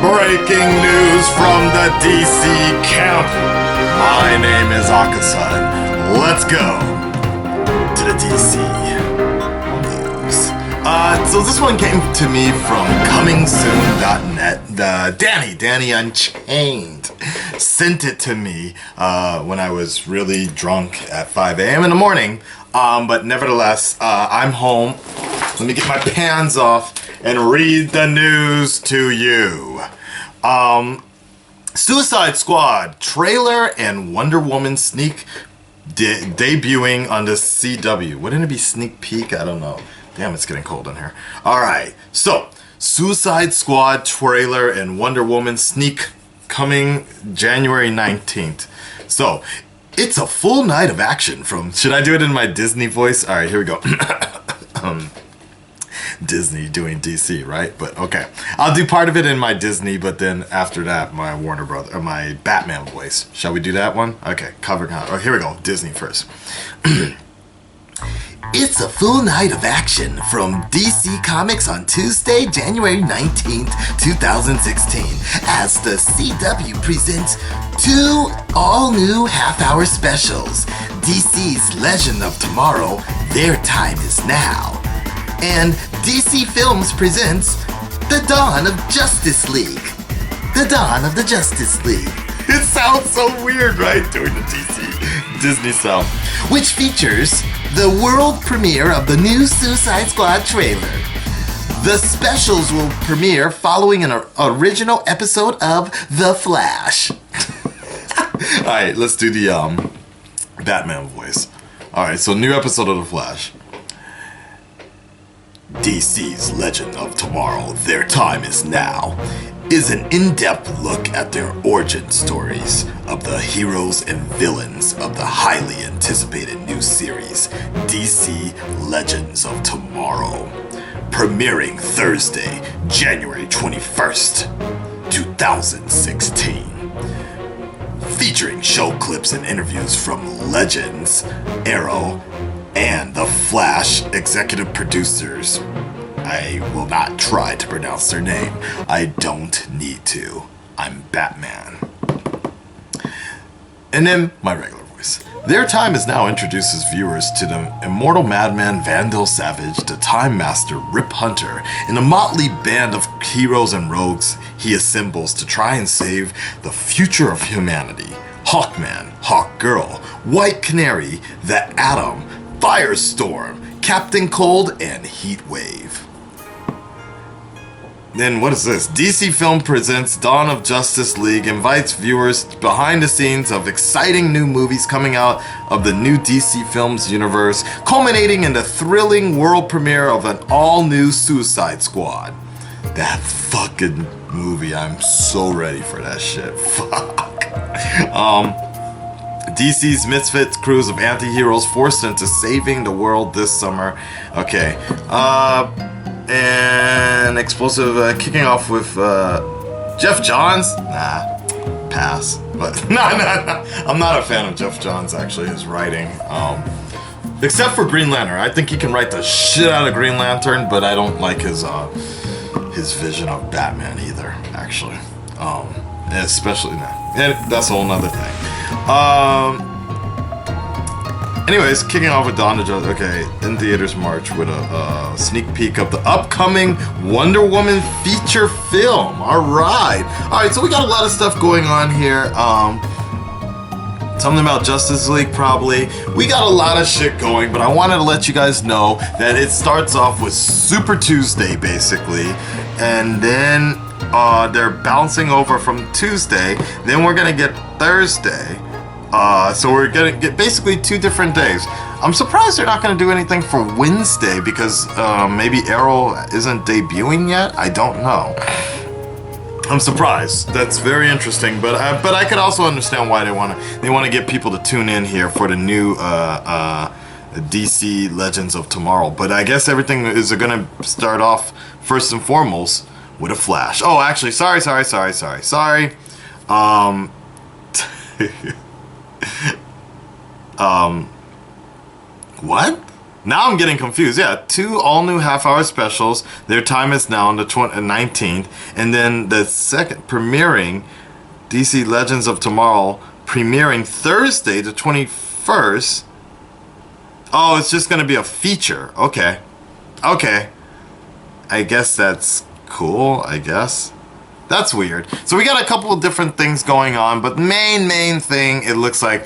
Breaking news from the DC camp. My name is Akasan. Let's go to the DC news. So this one came to me from comingsoon.net. Danny Unchained sent it to me when I was really drunk at 5 a.m. in the morning. But nevertheless, I'm home. Let me get my pants off and read the news to you. Suicide Squad trailer and Wonder Woman sneak debuting on the CW. Wouldn't it be sneak peek? I don't know. Damn, it's getting cold in here. Alright, so Suicide Squad trailer and Wonder Woman sneak coming January 19th. So, it's a full night of action from... Should I do it in my Disney voice? Alright, here we go. Disney doing DC, right? But okay, I'll do part of it in my Disney, but then after that, my Warner Brother or my Batman voice. Shall we do that one? Okay, cover. Oh, here we go. Disney first. It's a full night of action from DC Comics on Tuesday, January 19th, 2016, as the CW presents two all-new half-hour specials. DC's Legend of Tomorrow, Their Time Is Now. And DC Films presents The Dawn of Justice League. The Dawn of the Justice League. It sounds so weird, right? Doing the Disney sound. Which features the world premiere of the new Suicide Squad trailer. The specials will premiere following an original episode of The Flash. Alright, let's do the Batman voice. Alright, so new episode of The Flash. DC's Legend of Tomorrow, Their Time Is Now, is an in-depth look at their origin stories of the heroes and villains of the highly anticipated new series, DC Legends of Tomorrow, premiering Thursday, January 21st, 2016. Featuring show clips and interviews from Legends, Arrow, and The Flash executive producers. I will not try to pronounce their name. I don't need to. I'm Batman. And then my regular voice. Their Time Is Now introduces viewers to the immortal madman Vandal Savage, the Time Master Rip Hunter, and a motley band of heroes and rogues he assembles to try and save the future of humanity. Hawkman, Hawkgirl, White Canary, the Atom, Firestorm, Captain Cold, and Heatwave. Then what is this? DC Film presents Dawn of Justice League, invites viewers behind the scenes of exciting new movies coming out of the new DC Films universe, culminating in the thrilling world premiere of an all-new Suicide Squad. That fucking movie, I'm so ready for that shit. Fuck. DC's Misfits crews of anti-heroes forced into saving the world this summer. Okay. And explosive kicking off with Jeff Johns? Nah. Pass. But no. I'm not a fan of Jeff Johns, actually, his writing. Except for Green Lantern. I think he can write the shit out of Green Lantern, but I don't like his vision of Batman either, actually. Especially now. And that's a whole nother thing. Anyways, kicking off with Dawn of Justice. Okay, in theaters March with a sneak peek of the upcoming Wonder Woman feature film. Alright, so we got a lot of stuff going on here. Something about Justice League, probably. We got a lot of shit going, but I wanted to let you guys know that it starts off with Super Tuesday, basically, and then they're bouncing over from Tuesday. Then we're gonna get Thursday. So we're gonna get basically 2 different days. I'm surprised they're not gonna do anything for Wednesday because maybe Arrow isn't debuting yet. I don't know. I'm surprised. That's very interesting. But I could also understand why they want to get people to tune in here for the new DC Legends of Tomorrow. But I guess everything is gonna start off first and foremost with a Flash. Oh, actually, sorry. What? Now I'm getting confused. Yeah, 2 all-new half-hour specials. Their time is now on the 19th. And then the second premiering, DC Legends of Tomorrow, premiering Thursday the 21st. Oh, it's just going to be a feature. Okay. Okay. I guess that's cool, I guess. That's weird. So we got a couple of different things going on, but main thing, it looks like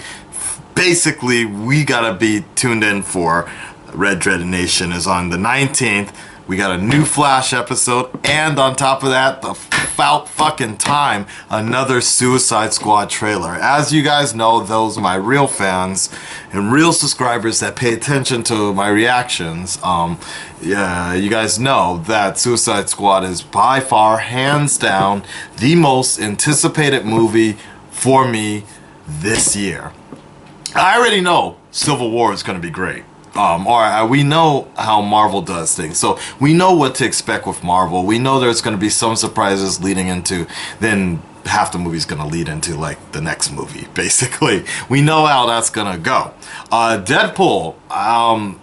basically we gotta be tuned in for Red Dread Nation is on the 19th. We got a new Flash episode, and on top of that, about fucking time, another Suicide Squad trailer. As you guys know, those my real fans and real subscribers that pay attention to my reactions, yeah, you guys know that Suicide Squad is by far, hands down, the most anticipated movie for me this year. I already know Civil War is going to be great. We know how Marvel does things, so we know what to expect with Marvel. We know there's going to be some surprises leading into, then half the movie's going to lead into like the next movie, basically. We know how that's going to go. Deadpool, I'm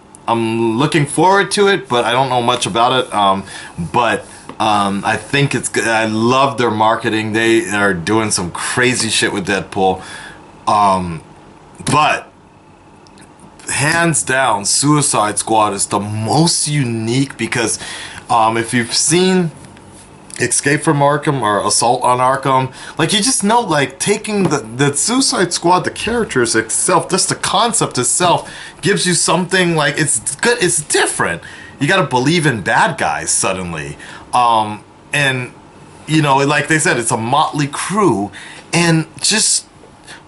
looking forward to it, but I don't know much about it. I think it's good. I love their marketing. They are doing some crazy shit with Deadpool. But hands down, Suicide Squad is the most unique because if you've seen Escape from Arkham or Assault on Arkham, like you just know, like taking the Suicide Squad, the characters itself, just the concept itself gives you something like it's good, it's different. You gotta believe in bad guys suddenly. And you know, like they said, it's a motley crew, and just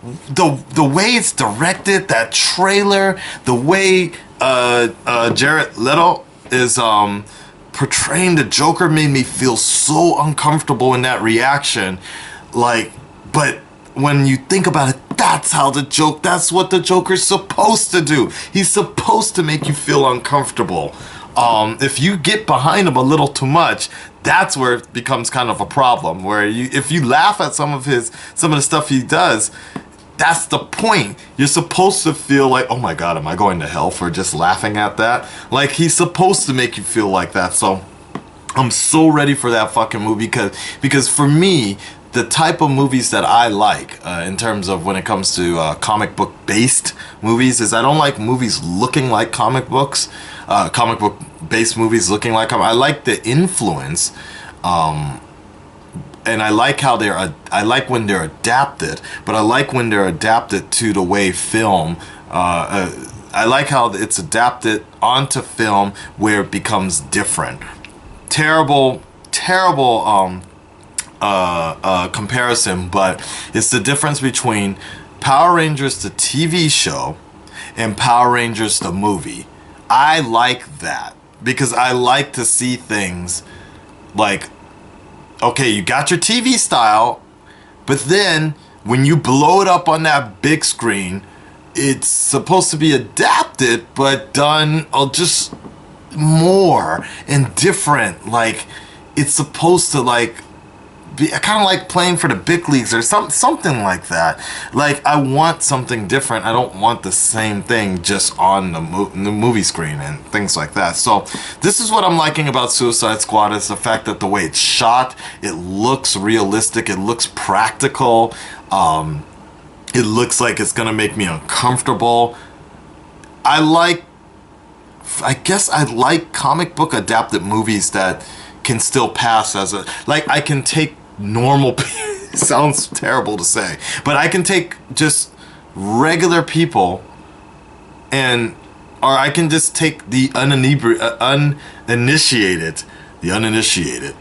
the way it's directed, that trailer, the way Jared Leto is portraying the Joker made me feel so uncomfortable in that reaction. Like, but when you think about it, that's what the Joker's supposed to do. He's supposed to make you feel uncomfortable. If you get behind him a little too much, that's where it becomes kind of a problem. Where if you laugh at some of the stuff he does, that's the point. You're supposed to feel like, oh my god, am I going to hell for just laughing at that? Like, he's supposed to make you feel like that. So I'm so ready for that fucking movie because for me, the type of movies that I like in terms of when it comes to comic book based movies is I don't like movies looking like comic books, comic book based movies looking like I like the influence, and I like how I like when they're adapted, but I like when they're adapted to the way film. I like how it's adapted onto film where it becomes different. Terrible comparison, but it's the difference between Power Rangers the TV show and Power Rangers the movie. I like that because I like to see things like, okay, you got your TV style, but then when you blow it up on that big screen, it's supposed to be adapted, but done just more and different. Like, it's supposed to like be kind of like playing for the big leagues or something like that. Like, I want something different. I don't want the same thing just on the movie screen and things like that. So this is what I'm liking about Suicide Squad, is the fact that the way it's shot, it looks realistic, it looks practical, it looks like it's gonna make me uncomfortable. I guess I like comic book adapted movies that can still pass as I can take normal sounds terrible to say, but I can take just regular people or I can just take the uninitiated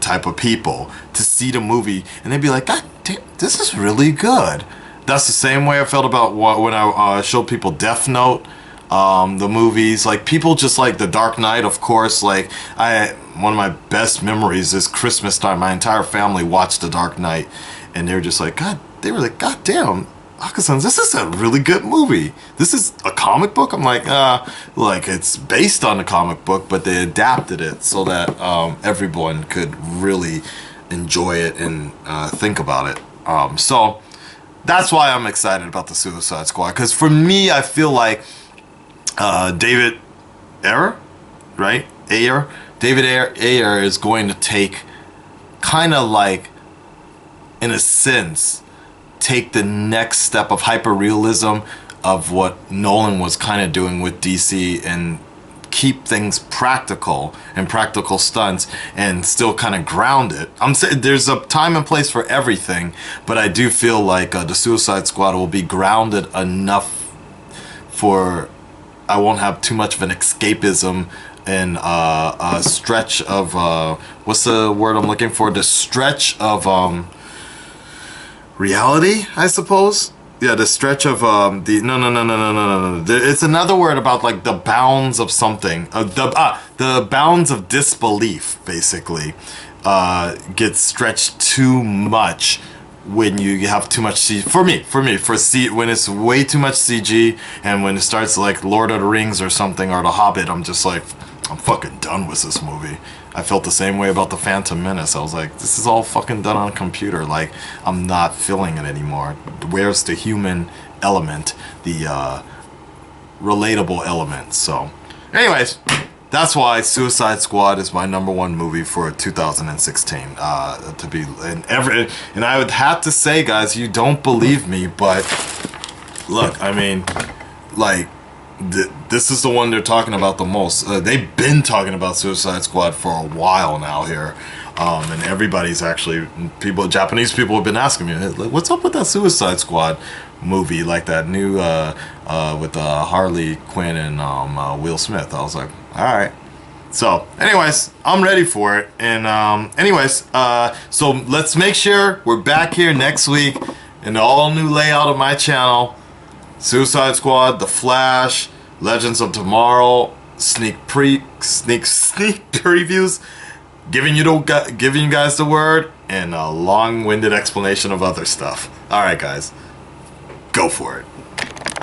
type of people to see the movie, and they'd be like, God damn, this is really good. That's the same way I felt about when I showed people Death Note, the movies. Like, people just like The Dark Knight, of course. Like, one of my best memories is Christmas time. My entire family watched The Dark Knight, and they were just like, God damn, Akasan, this is a really good movie. This is a comic book? I'm like, it's based on a comic book, but they adapted it so that everyone could really enjoy it and think about it. So that's why I'm excited about the Suicide Squad, because for me, I feel like David Ayer, right? David Ayer is going to take kind of like, in a sense, take the next step of hyperrealism of what Nolan was kind of doing with DC and keep things practical and practical stunts and still kind of ground it. I'm saying there's a time and place for everything, but I do feel like the Suicide Squad will be grounded enough for I won't have too much of an escapism and a stretch of what's the word I'm looking for? The stretch of reality, I suppose. Yeah, the stretch of no. It's another word about like the bounds of something. The bounds of disbelief basically gets stretched too much when you have too much CG. When it's way too much CG and when it starts like Lord of the Rings or something or The Hobbit, I'm just like, I'm fucking done with this movie. I felt the same way about The Phantom Menace. I was like, this is all fucking done on a computer. Like, I'm not feeling it anymore. Where's the human element? The relatable element. So, anyways, that's why Suicide Squad is my #1 movie for 2016. And I would have to say, guys, you don't believe me, but look, I mean, like, this is the one they're talking about the most. They've been talking about Suicide Squad for a while now here, and everybody's actually Japanese people have been asking me, like, what's up with that Suicide Squad movie, like that new with Harley Quinn and Will Smith. I was like, all right. So, anyways, I'm ready for it. And so let's make sure we're back here next week in the all new layout of my channel. Suicide Squad, The Flash, Legends of Tomorrow, sneak previews, giving you guys the word, and a long-winded explanation of other stuff. All right, guys, go for it.